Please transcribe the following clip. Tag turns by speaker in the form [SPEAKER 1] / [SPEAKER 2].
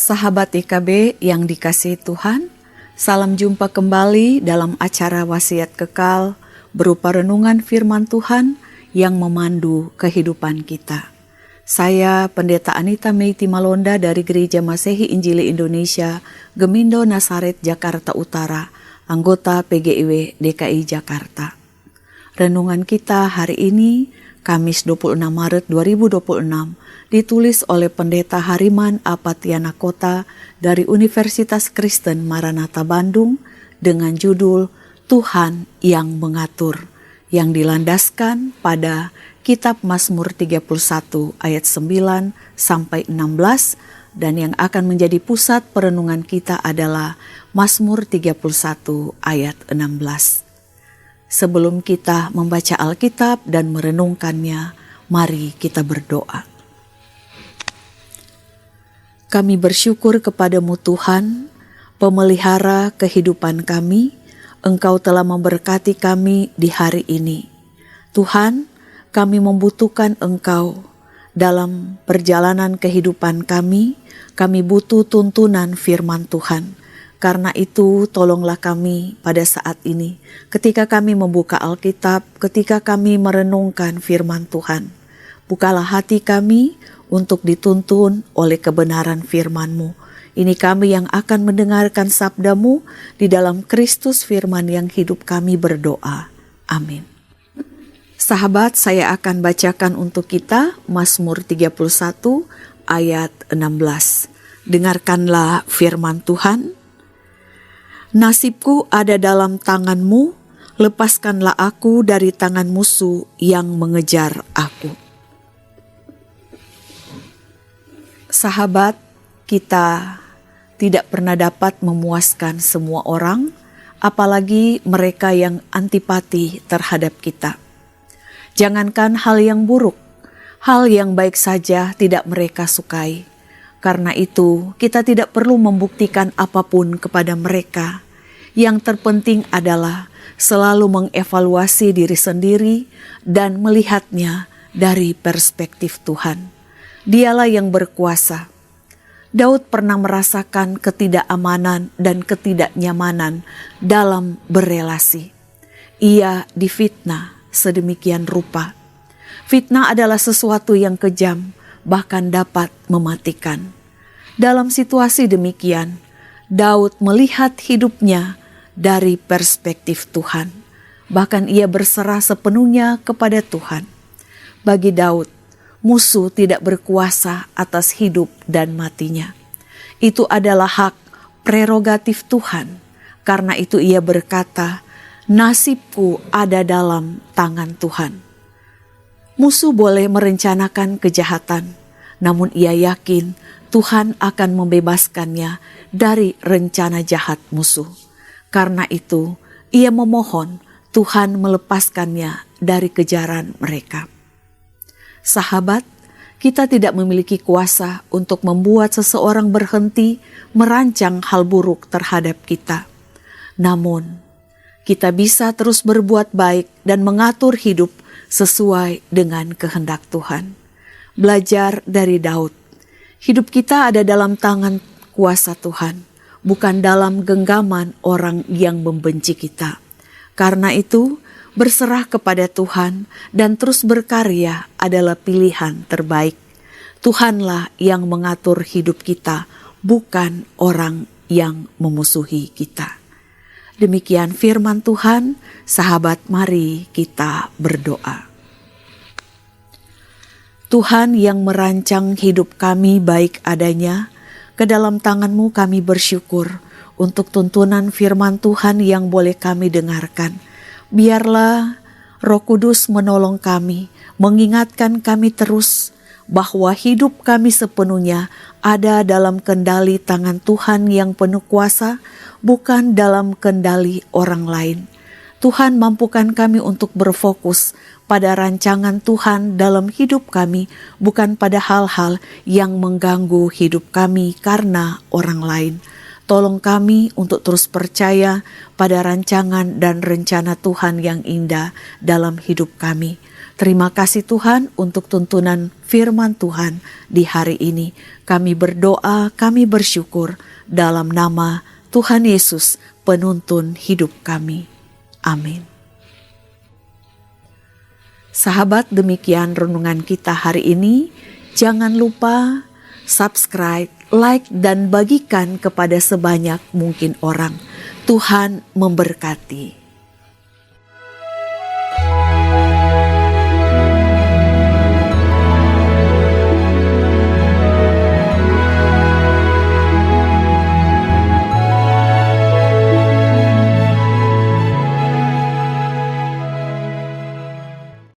[SPEAKER 1] Sahabat IKB yang dikasihi Tuhan, salam jumpa kembali dalam acara Wasiat Kekal berupa renungan firman Tuhan yang memandu kehidupan kita. Saya Pendeta Anita Meiti Malonda dari Gereja Masehi Injili Indonesia, Gemindo Nasaret, Jakarta Utara, anggota PGIW DKI Jakarta. Renungan kita hari ini, Kamis 26 Maret 2026, ditulis oleh Pendeta Hariman Apatiana Kota dari Universitas Kristen Maranatha Bandung dengan judul Tuhan yang Mengatur, yang dilandaskan pada Kitab Mazmur 31 ayat 9 sampai 16, dan yang akan menjadi pusat perenungan kita adalah Mazmur 31 ayat 16. Sebelum kita membaca Alkitab dan merenungkannya, mari kita berdoa. Kami bersyukur kepadamu Tuhan, pemelihara kehidupan kami. Engkau telah memberkati kami di hari ini. Tuhan, kami membutuhkan Engkau dalam perjalanan kehidupan kami. Kami butuh tuntunan firman Tuhan. Karena itu, tolonglah kami pada saat ini, ketika kami membuka Alkitab, ketika kami merenungkan firman Tuhan. Bukalah hati kami untuk dituntun oleh kebenaran firman-Mu. Ini kami yang akan mendengarkan sabda-Mu, di dalam Kristus firman yang hidup kami berdoa. Amin. Sahabat, saya akan bacakan untuk kita Mazmur 31 ayat 16. Dengarkanlah firman Tuhan. Nasibku ada dalam tangan-Mu, lepaskanlah aku dari tangan musuh yang mengejar aku. Sahabat, kita tidak pernah dapat memuaskan semua orang, apalagi mereka yang antipati terhadap kita. Jangankan hal yang buruk, hal yang baik saja tidak mereka sukai. Karena itu, kita tidak perlu membuktikan apapun kepada mereka. Yang terpenting adalah selalu mengevaluasi diri sendiri dan melihatnya dari perspektif Tuhan. Dialah yang berkuasa. Daud pernah merasakan ketidakamanan dan ketidaknyamanan dalam berelasi. Ia difitnah sedemikian rupa. Fitnah adalah sesuatu yang kejam, bahkan dapat mematikan. Dalam situasi demikian, Daud melihat hidupnya dari perspektif Tuhan. Bahkan ia berserah sepenuhnya kepada Tuhan. Bagi Daud, musuh tidak berkuasa atas hidup dan matinya. Itu adalah hak prerogatif Tuhan. Karena itu ia berkata, nasibku ada dalam tangan Tuhan. Musuh boleh merencanakan kejahatan, namun ia yakin Tuhan akan membebaskannya dari rencana jahat musuh. Karena itu, ia memohon Tuhan melepaskannya dari kejaran mereka. Sahabat, kita tidak memiliki kuasa untuk membuat seseorang berhenti merancang hal buruk terhadap kita. Namun, kita bisa terus berbuat baik dan mengatur hidup sesuai dengan kehendak Tuhan. Belajar dari Daud. Hidup kita ada dalam tangan kuasa Tuhan, bukan dalam genggaman orang yang membenci kita. Karena itu, berserah kepada Tuhan dan terus berkarya adalah pilihan terbaik. Tuhanlah yang mengatur hidup kita, bukan orang yang memusuhi kita. Demikian firman Tuhan, sahabat, mari kita berdoa. Tuhan yang merancang hidup kami baik adanya, ke dalam tangan-Mu kami bersyukur untuk tuntunan firman Tuhan yang boleh kami dengarkan. Biarlah Roh Kudus menolong kami, mengingatkan kami terus bahwa hidup kami sepenuhnya ada dalam kendali tangan Tuhan yang penuh kuasa, bukan dalam kendali orang lain. Tuhan mampukan kami untuk berfokus pada rancangan Tuhan dalam hidup kami, bukan pada hal-hal yang mengganggu hidup kami karena orang lain. Tolong kami untuk terus percaya pada rancangan dan rencana Tuhan yang indah dalam hidup kami. Terima kasih Tuhan untuk tuntunan firman Tuhan di hari ini. Kami berdoa, kami bersyukur dalam nama Tuhan Yesus, penuntun hidup kami. Amin. Sahabat, demikian renungan kita hari ini. Jangan lupa subscribe, like, dan bagikan kepada sebanyak mungkin orang. Tuhan memberkati.